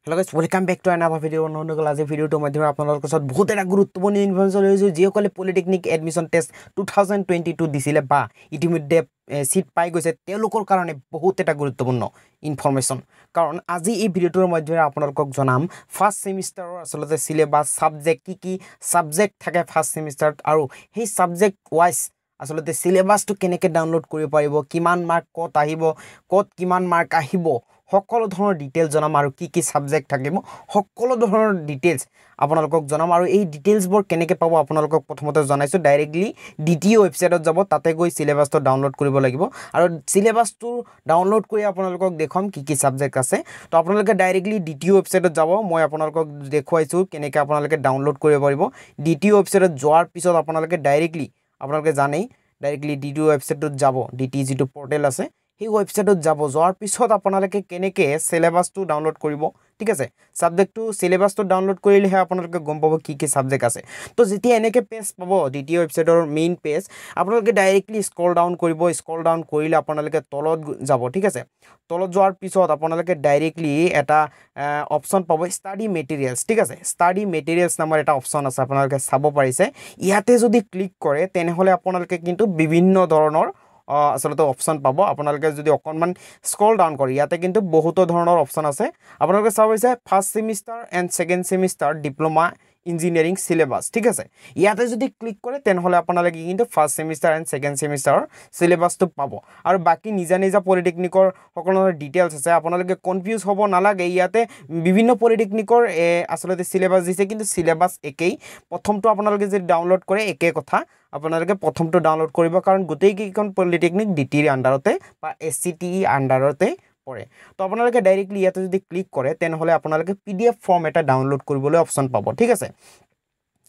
Hello guys, welcome back to another video. As a video to my बहुत এটা গুৰুত্বপূৰ্ণ information লৈছো যিসকলে পলিটেকনিক এডমিশন টেষ্ট 2022 দিছিলে বা ইতিমধ্যে সিট পাই গৈছে তেওঁলোকৰ কাৰণে বহুত এটা গুৰুত্বপূৰ্ণ ইনফৰমেশ্যন কাৰণ আজি এই ভিডিওটোৰ মাধ্যমেৰে আপোনালোকক জনাম ফাৰ্স্ট সেমিষ্টাৰৰ আসলতে সিলেবাস সাবজেক্ট কি সাবজেক্ট থাকে ফাৰ্স্ট সেমিষ্টাৰত আৰু সেই সাবজেক্ট ওয়াইজ আসলতে সিলেবাসটো কেনেকৈ ডাউনলোড কৰিব পাৰিব কিমান মাৰ্ক কত আহিব কত কিমান মাৰ্ক আহিব সকলো ধৰণৰ ডিটেইলছ জনাম আৰু কি সাবজেক্ট থাকিব সকলো ধৰণৰ ডিটেইলছ আপোনালোকক জনাম আৰু এই ডিটেইলছবোৰ কেনেকৈ পাব আপোনালোকক প্ৰথমতে জনাইছো ডাইৰেক্টলি দ্বিতীয় ওয়েবসাইটত যাব তাতে গৈ সিলেবাসটো ডাউনলোড কৰিব লাগিব আৰু সিলেবাসটো ডাউনলোড কৰি আপোনালোকক দেখাম কি সাবজেক্ট আছে তো আপোনালোকে ডাইৰেক্টলি দ্বিতীয় ওয়েবসাইটত যাব মই আপোনালোকক দেখুৱাইছো কেনেকৈ আপোনালোকে ডাউনলোড কৰিব পাৰিব দ্বিতীয় ওয়েবসাইটত যোৱাৰ পিছত আপোনালোকে ডাইৰেক্টলি আপোনালোকে জানেই ডাইৰেক্টলি দ্বিতীয় ওয়েবসাইটত যাব ডিটি যিটো পোৰ্টেল আছে এই ওয়েবসাইটত যাব যোৱাৰ পিছত আপোনালোকে কেনেকৈ সিলেবাসটো ডাউনলোড কৰিব ঠিক আছে সাবজেক্টটো সিলেবাসটো ডাউনলোড কৰিলেহে আপোনালোকে গম পাব কি সাবজেক্ট আছে তো যেতিয়া এনেকৈ পেজ পাব দ্বিতীয় ওয়েবসাইটৰ মেইন পেজ আপোনালোকে ডাইৰেক্টলি স্ক্ৰল ডাউন কৰিব স্ক্ৰল ডাউন কৰিলে আপোনালোকে তলত যাব ঠিক আছে তলত যোৱাৰ পিছত আপোনালোকে ডাইৰেক্টলি এটা অপচন পাব ষ্টাডি মেটেৰিয়েলছ ঠিক আছে ষ্টাডি মেটেৰিয়েলছ নামৰ এটা অপচন আছে আপোনালোকে চাব পাৰিছে ইয়াতে যদি ক্লিক কৰে তেনেহলে আপোনালোকে কিন্তু বিভিন্ন ধৰণৰ আসলতে অপচন পাব আপোনালোকে যদি অকনমান স্ক্ৰল ডাউন কৰি ইয়াতে কিন্তু বহুত ধৰণৰ অপচন আছে আপোনালোকে চাব হৈছে first semester and second semester diploma engineering syllabus ঠিক আছে ইয়াতে যদি ক্লিক কৰে তেনেহলে আপোনালোকে কিন্তু ফাৰ্স্ট সেমিষ্টাৰ এণ্ড সেকেন্ড সেমিষ্টাৰৰ সিলেবাসটো পাব আৰু বাকি নিজা পলিটেকনিকৰ সকলো ডিটেইলছ আছে আপোনালোকে কনফিউজ হ'ব নালাগে ইয়াতে বিভিন্ন পলিটেকনিকৰ আসলতে সিলেবাস দিছে কিন্তু সিলেবাস একেই প্ৰথমটো আপোনালোকে যদি ডাউনলোড কৰে একে কথা আপোনালোকে প্ৰথমটো ডাউনলোড কৰিব কাৰণ গোটেই কেইখন পলিটেকনিক ডিটিৰ আন্ডাৰতে বা এসসিটিই আন্ডাৰতে পৰে তো আপোনালোকে ডাইৰেক্টলি ইয়াতে যদি ক্লিক কৰে তেনেহলে আপোনালোকে পিডিএফ ফৰ্ম এটা ডাউনলোড কৰিবলৈ অপচন পাব ঠিক আছে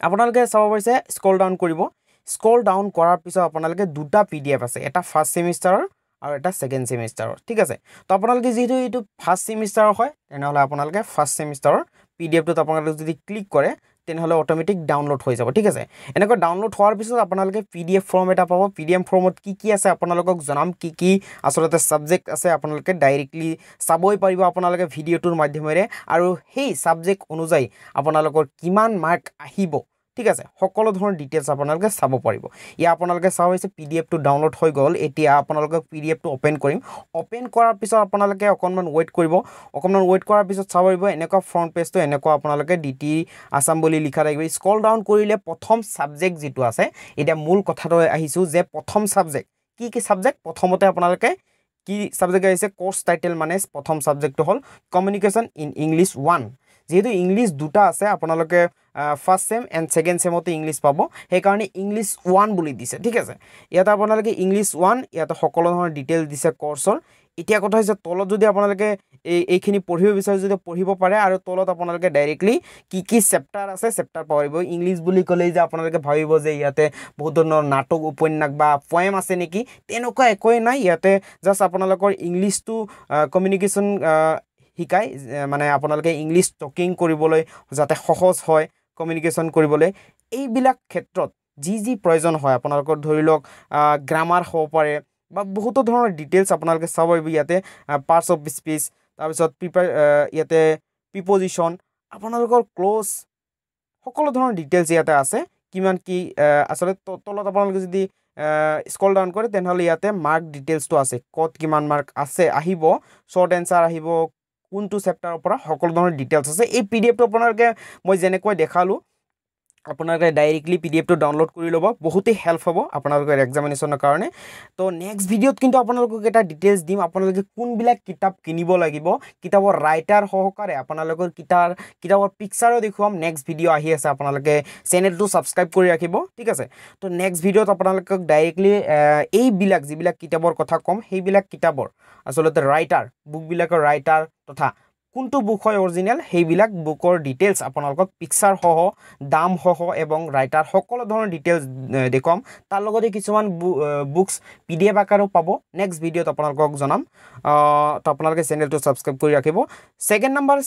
আপোনালোকে চাব পাৰিছে স্ক্ৰল ডাউন কৰিব স্ক্ৰল ডাউন কৰাৰ পিছত আপোনালোকে দুটা পিডিএফ আছে এটা ফাৰ্স্ট সেমিষ্টাৰৰ আৰু এটা সেকেন্ড সেমিষ্টাৰৰ ঠিক আছে তো আপোনালোকে যেহেতু এইটো ফাৰ্স্ট সেমিষ্টাৰৰ হয় তেনেহলে আপোনালোকে ফাৰ্স্ট সেমিষ্টাৰৰ পিডিএফটোত আপোনালোকে যদি ক্লিক কৰে তেনেহলে অটোমেটিক ডাউনলোড হৈ যাব ঠিক আছে এনেকৈ ডাউনলোড হোৱাৰ পিছত আপোনালোকে পিডিএফ ফৰ্ম এটা পাব পিডিএফ ফৰ্মত কি আছে আপোনালোকক জনাম কি আসলতে সাবজেক্ট আছে আপোনালোকে ডাইৰেক্টলি চাবই পাৰিব আপোনালোকে ভিডিওটোৰ মাধ্যমেৰে আৰু সেই সাবজেক্ট অনুযায়ী আপোনালোকৰ কিমান মাৰ্ক আহিব ঠিক আছে সকলো ধৰণৰ ডিটেইলছ আপোনালোকে চাব পাৰিব ইয়া আপোনালোকে চাব হৈছে পিডিএফটো ডাউনলোড হৈ গল এতিয়া আপোনালোকে পিডিএফটো ওপেন কৰিম ওপেন কৰাৰ পিছত আপোনালোকে অকনমান ওয়েট কৰিব অকনমান ওয়েট কৰাৰ পিছত চাব পাৰিব এনেকুৱা ফ্ৰন্ট পেজটো এনেকুৱা আপোনালোকে ডিটি আসাম বুলি লিখা থাকিব স্ক্ৰল ডাউন কৰিলে প্ৰথম সাবজেক্ট যেটো আছে এটা মূল কথাটো আহিছো যে প্ৰথম সাবজেক্ট কি সাবজেক্ট প্ৰথমতে আপোনালোকে কি সাবজেক্ট আছে কোৰ্স টাইটেল মানে প্ৰথম সাবজেক্টটো হল কমিউনিকেশন ইন ইংলিশ 1 যেহেতু ইংলিশ দুটা আছে আপোনালোকে ফার্স্ট সেম এন্ড সেকেন্ড সেমতে ইংলিশ পাব সেই কাৰণে ইংলিশ 1 বুলি দিছে ঠিক আছে ইয়াত আপোনালোকে ইংলিশ 1 ইয়াত সকলো ধৰণৰ ডিটেইল দিছে কোৰ্সৰ এতিয়া কথা হৈছে তলত যদি আপোনালোকে এইখিনি পঢ়িব বিচাৰে যদি পঢ়িব পাৰে আৰু তলত আপোনালোকে ডাইৰেক্টলি কি চেপ্টাৰ আছে চেপ্টাৰ পাব ইংলিশ বুলি ক'লে যে আপোনালোকে ভাবিব যে ইয়াতে বহুত ধৰণৰ নাটক উপন্যাস বা পোয়েম আছে নেকি তেনেকুৱা একোই নাই ইয়াতে জাস্ট আপোনালোকৰ ইংলিশটো কমিউনিকেশন হিকাই মানে আপোনালোকে ইংলিশ টকিং কৰিবলৈ যাতে সহজ হয় কমিউনিকেশন কৰিবলৈ এইবিলাক ক্ষেত্ৰত যি প্ৰয়োজন হয় আপোনালোকৰ ধৰি লওক গ্ৰামাৰ হ'ব পাৰে বা বহুত ধৰণৰ ডিটেইলছ আপোনালোকে চাব পাৰিব ইয়াতে পাৰ্টস অফ স্পীচ তাৰ পিছত ইয়াতে প্ৰিপজিশন আপোনালোকৰ ক্লোজ সকলো ধৰণৰ ডিটেইলছ ইয়াতে আছে কিমান কি আসলে তলত আপোনালোকে যদি স্ক্ৰল ডাউন কৰে তেনেহলে ইয়াতে মাৰ্ক ডিটেইলছটো আছে কত কিমান মাৰ্ক আছে আহিব শৰ্ট এনসাৰ আহিব কোনটো চেপ্টাৰৰ পৰা সকলো ধৰণৰ ডিটেইলছ আছে এই পিডিএফটো আপোনালোকে মই যেনেকৈ দেখালো আপোনালোকে ডাইৰেক্টলি পিডিএফটো ডাউনলোড কৰি ল'ব বহুতে হেল্প হ'ব আপোনালোকৰ এক্সামিনেশ্যনৰ কাৰণে তো নেক্সট ভিডিঅ'ত কিন্তু আপোনালোকক এটা ডিটেইলছ দিম আপোনালোকে কোনবিলাক কিতাপ কিনিব লাগিব কিতাপৰ ৰাইটাৰ সহকাৰে আপোনালোকৰ কিতাপৰ পিকচাৰো দেখুৱাম নেক্সট ভিডিঅ' আহি আছে আপোনালোকে চেনেলটো সাবস্ক্ৰাইব কৰি ৰাখিব ঠিক আছে তো নেক্সট ভিডিঅ'ত আপোনালোকক ডাইৰেক্টলি এইবিলাক যিবিলাক কিতাপৰ কথা কম সেইবিলাক কিতাপৰ আসলতে ৰাইটাৰ বুকবিলাকৰ ৰাইটাৰ তথা কোনটো বুক হয় অৰিজিনাল সেইবিলাক বুকৰ ডিটেইলছ আপোনালোকক পিকচাৰ সহ দাম সহ এবং ৰাইটাৰ সকলো ধৰণৰ ডিটেইলছ দেখম তাৰ লগতে কিছুমান বুকস পিডিএফ আকাৰো পাব নেক্সট ভিডিঅ'ত আপোনালোকক জনাম তো আপোনালোকে চেনেলটো সাবস্ক্ৰাইব কৰি ৰাখিব সেকেন্ড নম্বৰ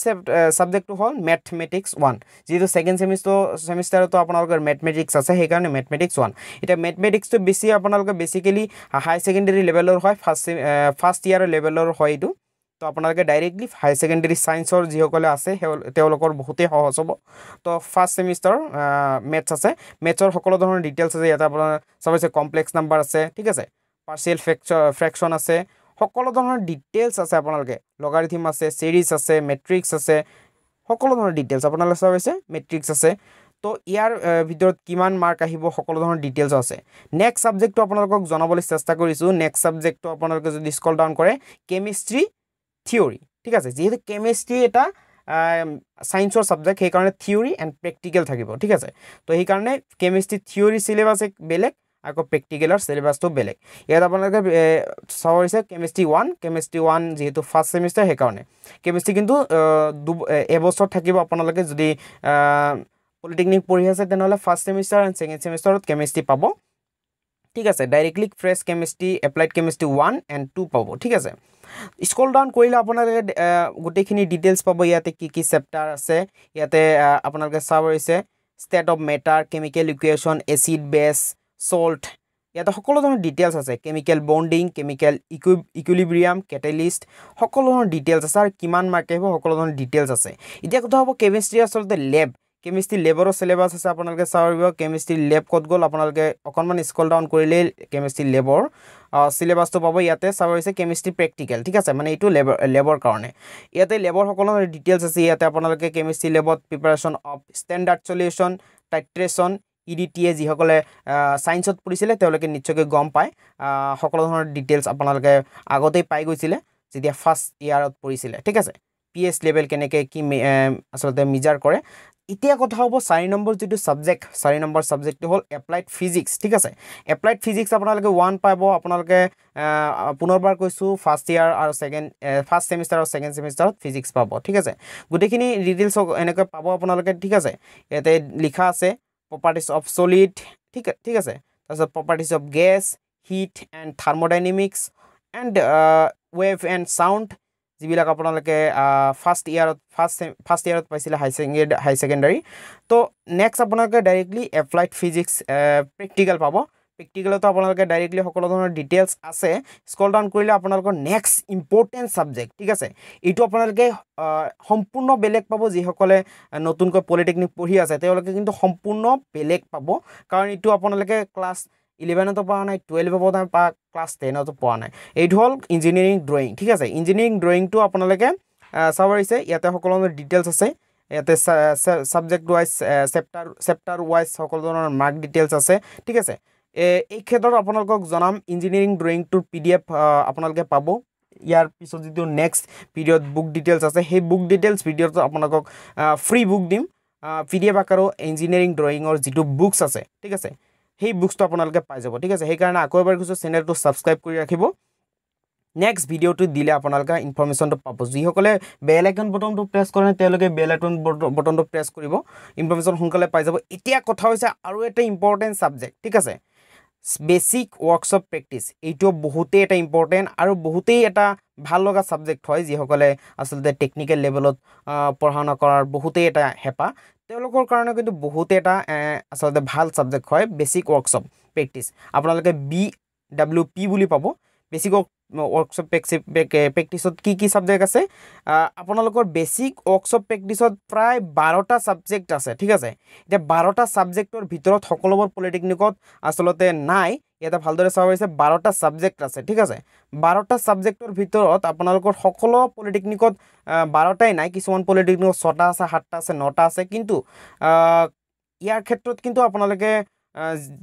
সাবজেক্টটো হল ম্যাথমেটিক্স 1 যেটো সেকেন্ড সেমিষ্টাৰটো আপোনালোকৰ ম্যাথমেটিক্স আছে সেই কাৰণে ম্যাথমেটিক্স 1 এটা ম্যাথমেটিক্সটো বেছি আপোনালোকে বেসিক্যালি হাই সেকেন্ডাৰী লেভেলৰ হয় ফাৰ্স্ট ইয়াৰ লেভেলৰ হয় এটো তো আপোনালোকে ডাইৰেক্টলি হাই সেকেন্ডাৰী সায়েন্সৰ যিসকলে আছে তেওঁলোকৰ বহুতেই সহজ হ'ব তো ফাৰ্ষ্ট সেমিষ্টাৰ মেথছ আছে মেথছৰ সকলো ধৰণৰ ডিটেইলছ আছে ইয়াতে আপোনাৰ সব আছে কমপ্লেক্স নাম্বাৰ আছে ঠিক আছে পাৰ্শিয়েল ফ্ৰেকশন আছে সকলো ধৰণৰ ডিটেইলছ আছে আপোনালোকে লগাৰিথম আছে সিৰিজ আছে মেট্ৰিক্স আছে সকলো ধৰণৰ ডিটেইলছ আপোনালোকে সব আছে মেট্ৰিক্স আছে তো ইয়াৰ ভিতৰত কিমান মাৰ্ক আহিব সকলো ধৰণৰ ডিটেইলছ আছে নেক্সট সাবজেক্টটো আপোনালোকক জনাবলৈ চেষ্টা কৰিছো নেক্সট সাবজেক্টটো আপোনালোকে যদি স্ক্ৰল ডাউন কৰে কেমিষ্ট্ৰি থিওৰি ঠিক আছে যেহেতু কেমিষ্ট্ৰি এটা সায়েন্সৰ সাবজেক্ট সেই কাৰণে থিওৰি এণ্ড প্ৰেক্টিকেল থাকিব ঠিক আছে তো সেই কাৰণে কেমিষ্ট্ৰি থিওৰি সিলেবাস এক বেলেগ আকৌ প্ৰেক্টিকেলৰ সিলেবাসটো বেলেগ ইয়াত আপোনালোকে সবৰিছে কেমিষ্ট্ৰি 1 যেহেতু ফাৰ্ষ্ট সেমিষ্টাৰ সেই কাৰণে কেমিষ্ট্ৰি কিন্তু এবছৰ থাকিব আপোনালোকে যদি পলিটেকনিক পঢ়ি আছে তেনেহলে ফাৰ্ষ্ট সেমিষ্টাৰ এণ্ড সেকেন্ড সেমিষ্টাৰত কেমিষ্ট্ৰি পাব ঠিক আছে directly fresh chemistry applied chemistry 1 and 2 পাব ঠিক আছে স্ক্ৰল ডাউন কৰিলে আপোনালোকে গোটেইখিনি ডিটেইলছ পাব ইয়াতে কি চেপ্টাৰ আছে ইয়াতে আপোনালোকে চাব হৈছে state of matter chemical equation acid বেছ সল্ট ইয়াতে সকলো ধৰণৰ ডিটেইলছ আছে কেমিকেল বন্ডিং কেমিকেল ইকুইলিব্ৰিয়াম কেটালিষ্ট সকলো ধৰণৰ ডিটেইলছ আছে আৰু কিমান মাৰ্ক আহিব সকলো ধৰণৰ ডিটেইলছ আছে এতিয়া কথা হ'ব কেমিষ্ট্ৰি আচলতে লেব কেমিষ্ট্ৰি লেবৰৰ সিলেবাস আছে আপোনালোকে চাব কেমিষ্ট্ৰি লেব ক'ত গ'ল আপোনালোকে অকনমান স্ক্ৰল ডাউন কৰিলে কেমিষ্ট্ৰি লেবৰ সিলেবাসটো পাব ইয়াতে চাব হৈছে কেমিষ্ট্ৰি প্ৰেক্টিকেল ঠিক আছে মানে এইটো লেবৰ কাৰণে ইয়াতে লেবৰ সকলো ডিটেইলছ আছে ইয়াতে আপোনালোকে কেমিষ্ট্ৰি লেবত preparation of standard solution titration EDTA যিসকলে সায়েন্সত পঢ়িছিলে তেওঁলোকে নিশ্চয়কৈ গম পায় সকলো ধৰণৰ ডিটেইলছ আপোনালোকে আগতেই পাই গৈছিলে যেতিয়া ফাৰ্ষ্ট ইয়াৰত পঢ়িছিলে ঠিক আছে পিএছ লেভেল কেনেকৈ কি আচলতে মেজাৰ কৰে এতিয়া কথা হ'ব 4 নম্বৰ যেটো সাবজেক্ট 4 নম্বৰ সাবজেক্টটো হ'ল এপ্লাইড ফিজিক্স ঠিক আছে এপ্লাইড ফিজিক্স আপোনালোকে 1 পাব আপোনালোকে পুনৰবাৰ কৈছো ফাৰ্ষ্ট ইয়াৰ আৰু ফাৰ্ষ্ট সেমিষ্টাৰ আৰু সেকেন্ড সেমিষ্টাৰত ফিজিক্স পাব ঠিক আছে গোটেইখিনি ডিটেইলছ এনেকৈ পাব আপোনালোকে ঠিক আছে ইয়াতে লিখা আছে properties of solid ঠিক আছে তাৰপিছত properties of gas heat and thermodynamics and wave and sound যিবিলাক আপোনালোকে ফাৰ্ষ্ট ইয়াৰত পাইছিলে হাই সেকেন্ডাৰী তো নেক্সট আপোনালোকে ডাইৰেক্টলি এপ্লাইড ফিজিক্স প্ৰেক্টিকেল পাব প্ৰেক্টিকেলতো আপোনালোকে ডাইৰেক্টলি সকলো ধৰণৰ ডিটেইলছ আছে স্ক্ৰল ডাউন কৰিলে আপোনালোকৰ নেক্সট ইম্পৰ্টেন্ট সাবজেক্ট ঠিক আছে এইটো আপোনালোকে সম্পূৰ্ণ বেলেগ পাব যিসকলে নতুনকৈ পলিটেকনিক পঢ়ি আছে তেওঁলোকে কিন্তু সম্পূৰ্ণ বেলেগ পাব কাৰণ এইটো আপোনালোকে ক্লাছ 11ত পোৱা নাই 12ত পোৱা ক্লাছ 10ত পোৱা নাই এইটো হ'ল ইঞ্জিনিয়াৰিং ড্ৰয়িং ঠিক আছে ইঞ্জিনিয়াৰিং ড্ৰয়িংটো আপোনালোকে চাব হৈছে ইয়াতে সকলো ডিটেইলছ আছে ইয়াতে সাবজেক্ট ওয়াইজ চেপ্টাৰ ওয়াইজ সকলো ধৰণৰ মাৰ্ক ডিটেইলছ আছে ঠিক আছে এই ক্ষেত্ৰত আপোনালোকক জনাম ইঞ্জিনিয়াৰিং ড্ৰয়িংটোৰ PDF আপোনালোকে পাব ইয়াৰ পিছত যেটো নেক্সট ভিডিঅ'ত বুক ডিটেইলছ আছে সেই বুক ডিটেইলছ ভিডিঅ'ত আপোনালোকক ফ্ৰী বুক দিম PDF আকাৰো ইঞ্জিনিয়াৰিং ড্ৰয়িংৰ যেটো বুকছ আছে ঠিক আছে সেই বুকসটো আপোনালোকে পাই যাব ঠিক আছে সেই কাৰণে আকৌ এবাৰ কৈছো চেনেলটো সাবস্ক্ৰাইব কৰি ৰাখিব নেক্সট ভিডিঅ'টো দিলে আপোনালোকে ইনফৰমেশনটো পাব যিসকলে বেল আইকন বটনটো প্ৰেছ কৰে তেওঁলোকে বেল আইকন বটনটো প্ৰেছ কৰিব ইনফৰমেশন সোনকালে পাই যাব এতিয়া কথা হৈছে আৰু এটা ইম্পৰ্টেন্ট সাবজেক্ট ঠিক আছে বেসিক ওয়াৰ্কশপ প্ৰ্যাকটিস এইটো বহুতেই এটা ইম্পৰ্টেন্ট আৰু বহুতেই এটা ভাল লগা সাবজেক্ট হয় যিসকলে আসলে টেকনিক্যাল লেভেলত পঢ়ানা কৰাৰ বহুতেই এটা হেপা তেওঁলোকৰ কাৰণে কিন্তু বহুত এটা আসলে ভাল সাবজেক্ট হয় বেসিক ওয়ার্কশপ প্র্যাকটিস আপোনালোকে BWP বুলি পাব বেসিক ওয়ার্কশপ প্র্যাকটিসত কি সাবজেক্ট আছে আপোনালোকৰ বেসিক ওয়াৰ্কশপ প্ৰ্যাকটিসত প্ৰায় 12টা সাবজেক্ট আছে ঠিক আছে এটা 12টা সাবজেক্টৰ ভিতৰত সকলোবোৰ পলিটেকনিকত আসলতে নাই এটা ভালদৰে চাব হৈছে 12টা সাবজেক্ট আছে ঠিক আছে 12টা সাবজেক্টৰ ভিতৰত আপোনালোকৰ সকলো পলিটেকনিকত 12টাই নাই কিছুমান পলিটেকনিকত 6টা আছে 7টা আছে 9টা আছে কিন্তু ইয়াৰ ক্ষেত্ৰত কিন্তু আপোনালোকে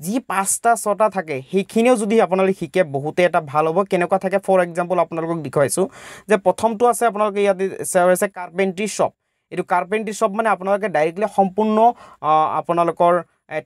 যি 5টা 6টা থাকে সেইখিনিও যদি আপোনালোকে শিকে বহুতে এটা ভাল হ'ব কেনেকুৱা থাকে ফৰ এক্সাম্পল আপোনালোকক দেখাইছো যে প্ৰথমটো আছে আপোনালোকে ইয়াতে আছে কাৰ্পেন্ট্ৰি শপ এটো কাৰ্পেন্ট্ৰি শপ মানে আপোনালোকে ডাইৰেক্টলি সম্পূৰ্ণ আপোনালোকৰ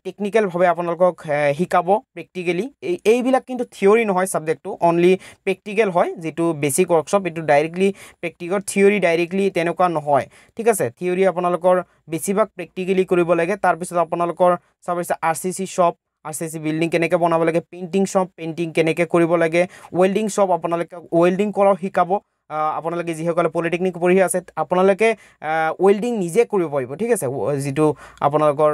টেকনিক্যাল ভাবে আপোনালোকক শিকাব প্ৰ্যাকটিক্যালি এইবিলাক কিন্তু থিওৰি নহয় সাবজেক্টটো অনলি প্ৰ্যাকটিক্যাল হয় যেটো বেসিক ওয়াৰ্কশপ এটো ডাইৰেক্টলি প্ৰ্যাকটিক্যাল থিওৰি ডাইৰেক্টলি তেনেকুৱা নহয় ঠিক আছে থিওৰি আপোনালোকৰ বেছিভাগ প্ৰ্যাকটিক্যালি কৰিব লাগে তাৰ পিছত আপোনালোকৰ সাবজেক্ট আৰসিসি শপ আৰসিসি বিল্ডিং কেনেকৈ বনাব লাগে পেইন্টিং শপ পেইন্টিং কেনেকৈ কৰিব লাগে ওয়েল্ডিং শপ আপোনালোকে ওয়েল্ডিং কৰাও শিকাব আপোনালোকে যিসকলে পলিটেকনিক পঢ়ি আছে আপোনালোকে ওয়েল্ডিং নিজে কৰিব পাৰিব ঠিক আছে যেটো আপোনালোকৰ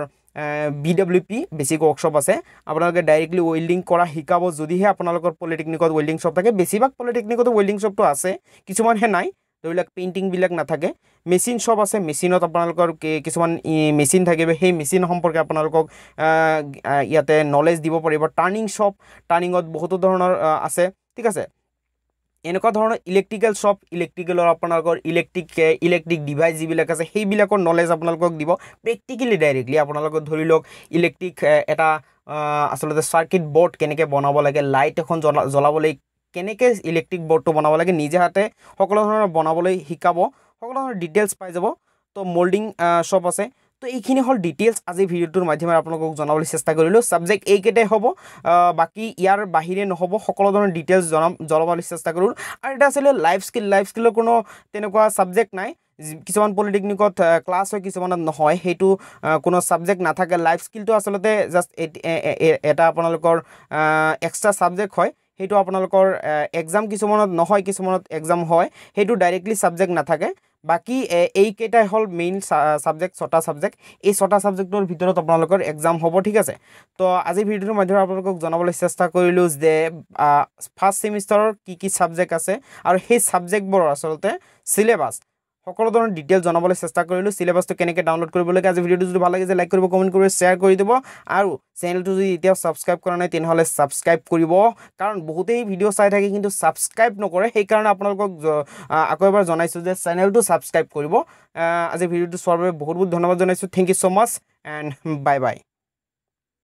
BWP বেসিক ওয়াৰ্কশপ আছে আপোনালোকে ডাইৰেক্টলি ওয়েল্ডিং কৰা শিকাব যদিহে আপোনালোকৰ পলিটেকনিকত ওয়েল্ডিং শপ থাকে বেছিভাগ পলিটেকনিকত ওয়েল্ডিং শপটো আছে কিছুমান হে নাই তো এইবিলাক পেইণ্টিংবিলাক নাথাকে মেচিন শ্বপ আছে মেচিনত আপোনালোকৰ কিছুমান মেচিন থাকিব সেই মেচিন সম্পৰ্কে আপোনালোকক ইয়াতে নলেজ দিব পাৰিব টাৰ্ণিং শ্বপ টাৰ্ণিঙত বহুতো ধৰণৰ আছে ঠিক আছে এনেকুৱা ধৰণৰ ইলেক্ট্ৰিকেল শ্বপ ইলেক্ট্ৰিকেলৰ আপোনালোকৰ ইলেক্ট্ৰিক ডিভাইচ যিবিলাক আছে সেইবিলাকৰ নলেজ আপোনালোকক দিব প্ৰেক্টিকেলি ডাইৰেক্টলি আপোনালোকক ধৰি লওক ইলেক্ট্ৰিক এটা আসলতে সাৰ্কিট বোৰ্ড কেনেকৈ বনাব লাগে লাইট এখন জ্বলাবলৈ কেনেকৈ ইলেক্ট্ৰিক বোৰ্ডটো বনাব লাগে নিজে হাতে সকলো ধৰণৰ বনাবলৈ শিকাব সকলো ধৰণৰ ডিটেইলছ পাই যাব তো মোল্ডিং শ্বপ আছে তো এইখিনি হল ডিটেইলছ আজি ভিডিওটোৰ মাধ্যমেৰে আপোনালোকক জনাবলৈ চেষ্টা কৰিলোঁ সাবজেক্ট এইকেইটাই হ'ব বাকি ইয়াৰ বাহিৰে নহ'ব সকলো ধৰণৰ ডিটেইলছ জনাবলৈ চেষ্টা কৰিলোঁ আৰু এটা আছিলে লাইফ স্কিলৰ কোনো তেনেকুৱা সাবজেক্ট নাই কিছুমান পলিটেকনিকত ক্লাছ হয় কিছুমানত নহয় সেইটো কোনো সাবজেক্ট নাথাকে লাইফ স্কিলটো আসলতে জাস্ট এটা আপোনালোকৰ এক্সট্ৰা সাবজেক্ট হয় সেইটো আপোনালোকৰ এক্সাম কিছুমানত নহয় কিছুমানত এক্সাম হয় সেইটো ডাইৰেক্টলি সাবজেক্ট নাথাকে বাকি এইকেইটাই হল মেইন সাবজেক্ট ছটা সাবজেক্ট এই ছটা সাবজেক্টৰ ভিতৰত আপোনালোকৰ এক্সাম হ'ব ঠিক আছে তো আজি ভিডিওৰ মাধ্যমেৰে আপোনালোকক জনাবলৈ চেষ্টা কৰিলোঁ যে ফাৰ্ষ্ট সেমিষ্টাৰৰ কি সাবজেক্ট আছে আৰু সেই সাবজেক্টবোৰৰ আসলতে সিলেবাস সকলো ধৰণৰ ডিটেইলছ জনাবলৈ চেষ্টা কৰিলোঁ সিলেবাসটো কেনেকৈ ডাউনলোড কৰিব লাগে আজি ভিডিওটো যদি ভাল লাগিছে লাইক কৰিব কমেণ্ট কৰিব শ্বেয়াৰ কৰি দিব আৰু চেনেলটো যদি এতিয়াও সাবস্ক্ৰাইব কৰা নাই তেনেহ'লে সাবস্ক্ৰাইব কৰিব কাৰণ বহুতেই ভিডিও চাই থাকে কিন্তু সাবস্ক্ৰাইব নকৰে সেইকাৰণে আপোনালোকক আকৌ এবাৰ জনাইছোঁ যে চেনেলটো সাবস্ক্ৰাইব কৰিব আজি ভিডিওটো চোৱাৰ বাবে বহুত বহুত ধন্যবাদ জনাইছোঁ thank you so much and bye by